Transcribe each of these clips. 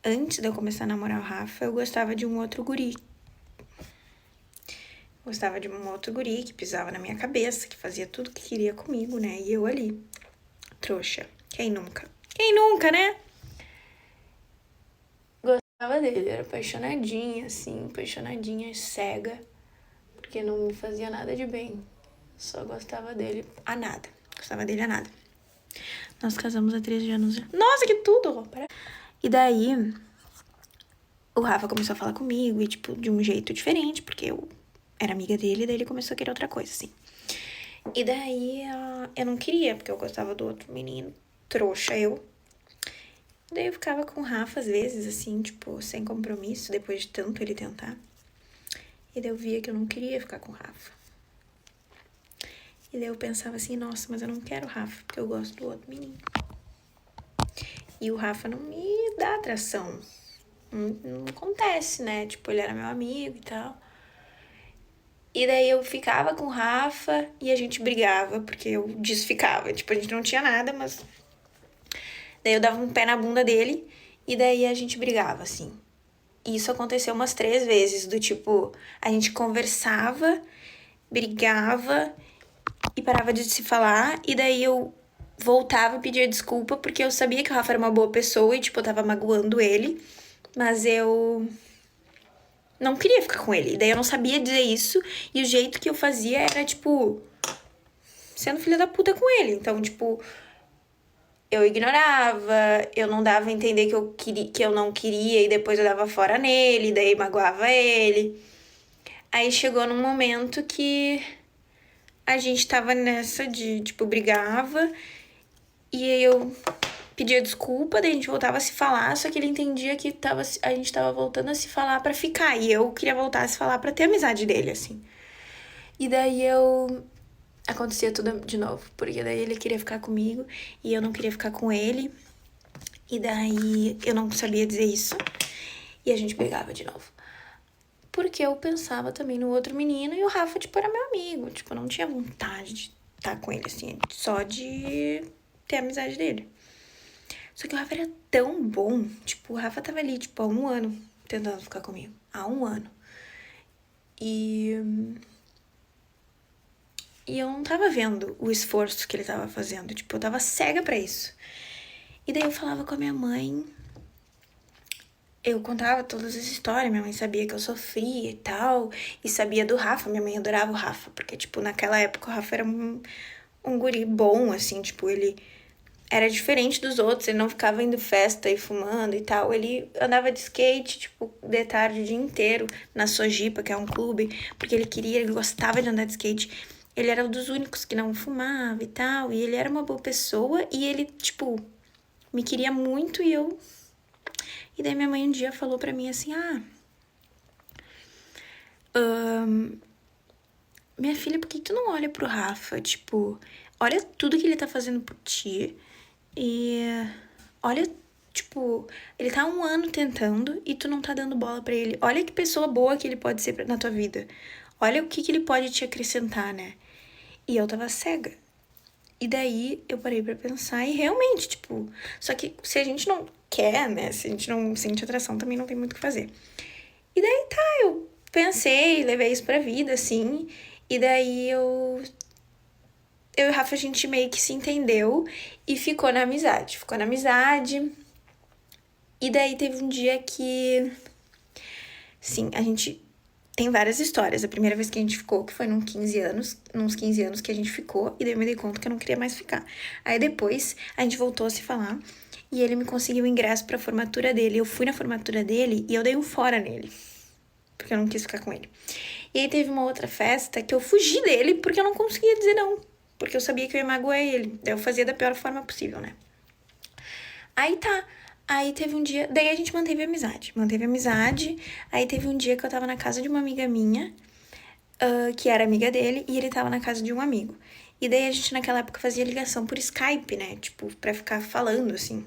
antes de eu começar a namorar o Rafa, eu gostava de um outro guri. Gostava de um outro guri que pisava na minha cabeça, que fazia tudo que queria comigo, né? E eu ali, trouxa. Quem nunca? Quem nunca, né? Gostava dele, era apaixonadinha, assim, apaixonadinha, cega. Porque não me fazia nada de bem. Só gostava dele a nada. Gostava dele a nada. Nós casamos há 13 anos. Nossa, que tudo! E daí, o Rafa começou a falar comigo e, tipo, de um jeito diferente, porque eu era amiga dele, e daí ele começou a querer outra coisa, assim. E daí, eu não queria, porque eu gostava do outro menino, trouxa eu. Daí eu ficava com o Rafa, às vezes, assim, tipo, sem compromisso, depois de tanto ele tentar. E daí eu via que eu não queria ficar com o Rafa. E daí eu pensava assim, nossa, mas eu não quero o Rafa, porque eu gosto do outro menino. E o Rafa não me dá atração. Não acontece, né? Tipo, ele era meu amigo e tal. E daí eu ficava com o Rafa e a gente brigava, porque eu desficava. Tipo, a gente não tinha nada, mas... Daí eu dava um pé na bunda dele e daí a gente brigava, assim. E isso aconteceu umas 3 vezes, do tipo... A gente conversava, brigava e parava de se falar. E daí eu voltava e pedia desculpa, porque eu sabia que o Rafa era uma boa pessoa e, tipo, eu tava magoando ele. Mas eu não queria ficar com ele. E daí eu não sabia dizer isso. E o jeito que eu fazia era, tipo, sendo filha da puta com ele. Então, tipo, eu ignorava, eu não dava a entender que eu não queria e depois eu dava fora nele, daí magoava ele. Aí chegou num momento que a gente tava nessa de, tipo, brigava e aí eu pedia desculpa, daí a gente voltava a se falar, só que ele entendia que a gente tava voltando a se falar pra ficar. E eu queria voltar a se falar pra ter amizade dele, assim. E daí acontecia tudo de novo, porque daí ele queria ficar comigo e eu não queria ficar com ele. E daí eu não sabia dizer isso e a gente brigava de novo. Porque eu pensava também no outro menino e o Rafa, tipo, era meu amigo. Tipo, eu não tinha vontade de estar com ele, assim, só de ter a amizade dele. Só que o Rafa era tão bom. Tipo, o Rafa tava ali, tipo, há 1 ano tentando ficar comigo. Há 1 ano. E eu não tava vendo o esforço que ele tava fazendo. Tipo, eu tava cega pra isso. E daí eu falava com a minha mãe. Eu contava todas as histórias. Minha mãe sabia que eu sofria e tal. E sabia do Rafa. Minha mãe adorava o Rafa. Porque, tipo, naquela época o Rafa era um guri bom, assim. Tipo, ele era diferente dos outros. Ele não ficava indo festa e fumando e tal. Ele andava de skate, tipo, de tarde o dia inteiro. Na Sojipa, que é um clube. Porque ele gostava de andar de skate. Ele era um dos únicos que não fumava e tal. E ele era uma boa pessoa. E ele, tipo, me queria muito e eu... E daí minha mãe um dia falou pra mim assim, minha filha, por que tu não olha pro Rafa? Tipo, olha tudo que ele tá fazendo por ti. E olha, tipo, ele tá há 1 ano tentando e tu não tá dando bola pra ele. Olha que pessoa boa que ele pode ser na tua vida. Olha o que ele pode te acrescentar, né? E eu tava cega. E daí eu parei pra pensar e realmente, tipo... Só que se a gente não quer, né? Se a gente não sente atração, também não tem muito o que fazer. E daí tá, eu pensei, levei isso pra vida, assim. E daí eu e o Rafa, a gente meio que se entendeu e ficou na amizade. Ficou na amizade. E daí teve um dia que... Sim, a gente tem várias histórias. A primeira vez que a gente ficou, que foi nos 15 anos que a gente ficou, e daí eu me dei conta que eu não queria mais ficar. Aí depois a gente voltou a se falar e ele me conseguiu o ingresso pra formatura dele. Eu fui na formatura dele e eu dei um fora nele, porque eu não quis ficar com ele. E aí teve uma outra festa que eu fugi dele porque eu não conseguia dizer não, porque eu sabia que eu ia magoar ele. Daí eu fazia da pior forma possível, né? Aí tá. Aí teve um dia... Daí a gente manteve a amizade. Aí teve um dia que eu tava na casa de uma amiga minha, que era amiga dele, e ele tava na casa de um amigo. E daí a gente naquela época fazia ligação por Skype, né? Tipo, pra ficar falando, assim.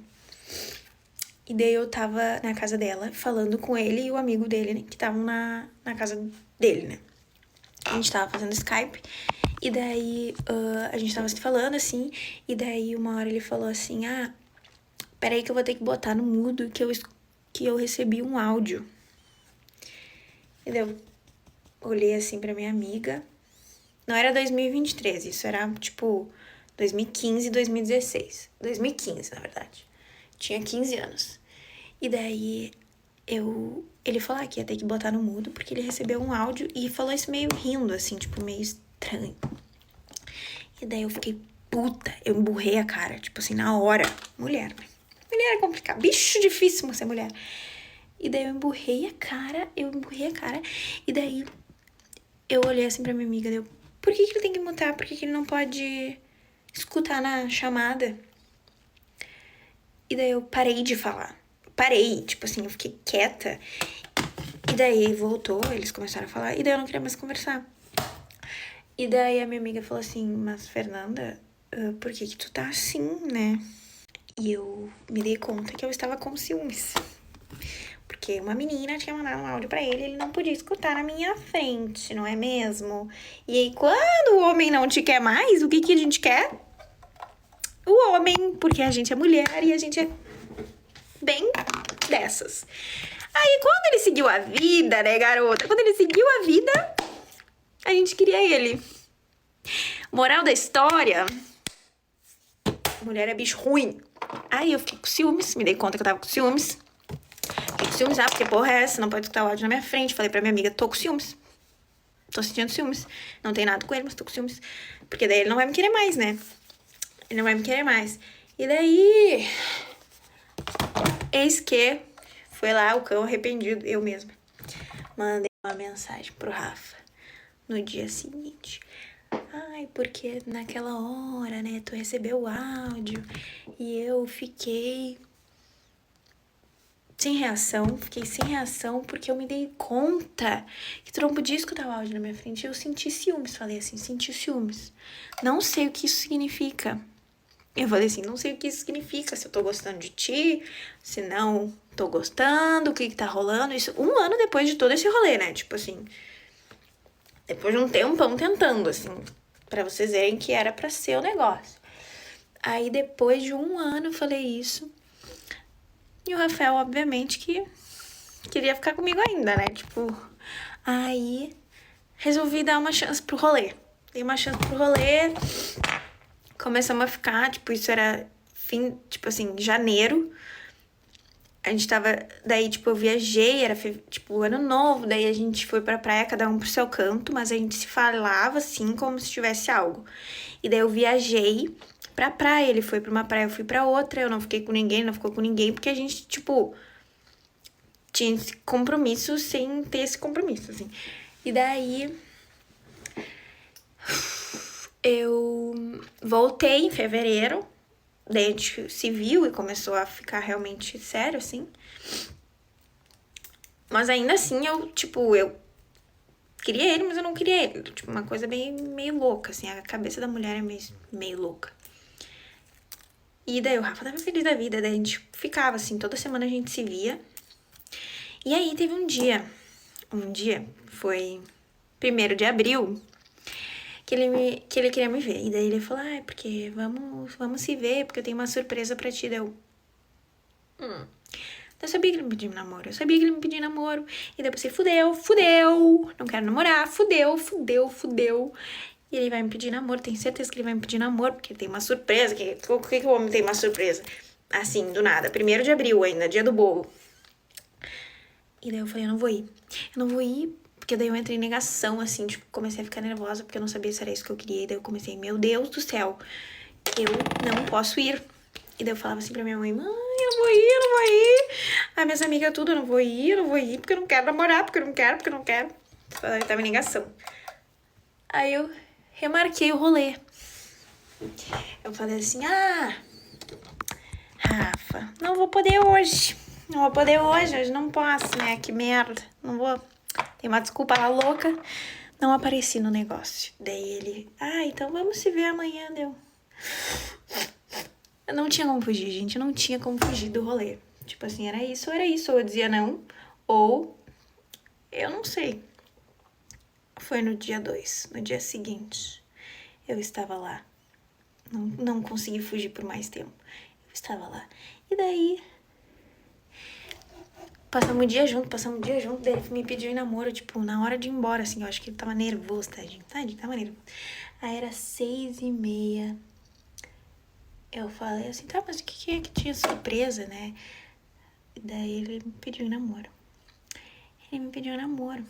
E daí eu tava na casa dela, falando com ele e o amigo dele, né? Que estavam na casa dele, né? A gente tava fazendo Skype. E daí a gente tava se falando, assim. E daí uma hora ele falou assim, peraí que eu vou ter que botar no mudo, que eu que eu recebi um áudio. E daí eu olhei assim pra minha amiga. Não era 2023, isso era tipo 2015, 2016. 2015, na verdade. Tinha 15 anos. E daí ele falou que ia ter que botar no mudo porque ele recebeu um áudio e falou isso meio rindo, assim, tipo, meio estranho. E daí eu fiquei puta, eu emburrei a cara, tipo assim, na hora. Mulher, né? Mulher é complicado, bicho difícil ser mulher. E daí eu emburrei a cara. E daí eu olhei assim pra minha amiga, deu, por que ele tem que mutar? Por que ele não pode escutar na chamada? E daí eu parei de falar. Parei, tipo assim, eu fiquei quieta. E daí voltou, eles começaram a falar, e daí eu não queria mais conversar. E daí a minha amiga falou assim, mas Fernanda, por que tu tá assim, né? E eu me dei conta que eu estava com ciúmes. Porque uma menina tinha mandado um áudio pra ele, ele não podia escutar na minha frente, não é mesmo? E aí, quando o homem não te quer mais, o que a gente quer? O homem, porque a gente é mulher e a gente é bem dessas. Aí, quando ele seguiu a vida, né, garota? Quando ele seguiu a vida, a gente queria ele. Moral da história: mulher é bicho ruim. Aí eu fiquei com ciúmes, me dei conta que eu tava com ciúmes. Fiquei com ciúmes, porque porra é essa? Não pode escutar o áudio na minha frente. Falei pra minha amiga, tô com ciúmes. Tô sentindo ciúmes. Não tem nada com ele, mas tô com ciúmes. Porque daí ele não vai me querer mais, né? Ele não vai me querer mais. E daí... eis que... foi lá o cão arrependido, eu mesma. Mandei uma mensagem pro Rafa no dia seguinte. Ai, porque naquela hora, né, tu recebeu o áudio e eu fiquei sem reação porque eu me dei conta que tu não podia escutar o áudio na minha frente. Eu senti ciúmes, falei assim, senti ciúmes. Não sei o que isso significa. Eu falei assim, não sei o que isso significa, se eu tô gostando de ti, se não tô gostando, o que tá rolando. Isso 1 ano depois de todo esse rolê, né, tipo assim, depois de um tempão tentando, assim, pra vocês verem que era pra ser o negócio. Aí depois de 1 ano eu falei isso. E o Rafael, obviamente, que queria ficar comigo ainda, né? Tipo, aí resolvi dar uma chance pro rolê. Dei uma chance pro rolê. Começamos a ficar, tipo, isso era tipo assim, janeiro. A gente tava, daí, tipo, eu viajei, era, tipo, ano novo, daí a gente foi pra praia, cada um pro seu canto, mas a gente se falava, assim, como se tivesse algo. E daí eu viajei pra praia, ele foi pra uma praia, eu fui pra outra, eu não fiquei com ninguém, não ficou com ninguém, porque a gente, tipo, tinha esse compromisso sem ter esse compromisso, assim. E daí eu voltei em fevereiro, daí a gente se viu e começou a ficar realmente sério, assim. Mas ainda assim, eu queria ele, mas eu não queria ele. Tipo, uma coisa meio louca, assim. A cabeça da mulher é meio louca. E daí o Rafa tava feliz da vida, daí a gente ficava, assim, toda semana a gente se via. E aí teve um dia, foi 1º de abril, que ele queria me ver. E daí ele falou, porque vamos se ver, porque eu tenho uma surpresa pra ti. Daí eu sabia que ele me pediu namoro. E daí eu pensei, fudeu, não quero namorar, fudeu. E ele vai me pedir namoro, tenho certeza que ele vai me pedir namoro, porque tem uma surpresa. Por que o homem tem uma surpresa? Assim, do nada, 1º de abril ainda, dia do bolo. E daí eu falei, eu não vou ir, porque daí eu entrei em negação, assim, tipo, comecei a ficar nervosa, porque eu não sabia se era isso que eu queria. E daí eu comecei, meu Deus do céu, eu não posso ir. E daí eu falava assim pra minha mãe, eu não vou ir. Ai, minhas amigas tudo, eu não vou ir, porque eu não quero namorar, porque eu não quero. Eu tava em negação. Aí eu remarquei o rolê. Eu falei assim, Rafa, não vou poder hoje, hoje não posso, né, que merda, não vou. Tem uma desculpa lá louca, não apareci no negócio. Daí ele, então vamos se ver amanhã, deu. Eu não tinha como fugir, gente, eu não tinha como fugir do rolê. Tipo assim, era isso, ou eu dizia não, ou eu não sei. Foi no dia 2, no dia seguinte, eu estava lá. Não consegui fugir por mais tempo. Eu estava lá. E daí, Passamos o dia junto, daí ele me pediu em namoro, tipo, na hora de ir embora, assim, eu acho que ele tava nervoso, tadinho, tava nervoso. Aí era 6h30, eu falei assim, tá, mas o que é que tinha surpresa, né? E daí ele me pediu em namoro. Ele me pediu em namoro.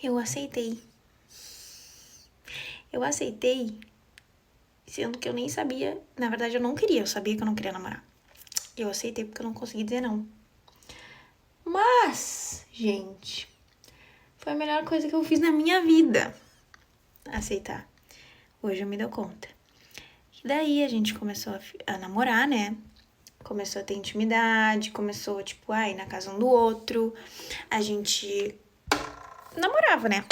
Eu aceitei. Eu aceitei, sendo que eu nem sabia, na verdade eu não queria, eu sabia que eu não queria namorar. Eu aceitei porque eu não consegui dizer não. Mas, gente, foi a melhor coisa que eu fiz na minha vida. Aceitar. Hoje eu me dou conta. E daí a gente começou a namorar, né? Começou a ter intimidade, começou, tipo, ir na casa um do outro. A gente namorava, né?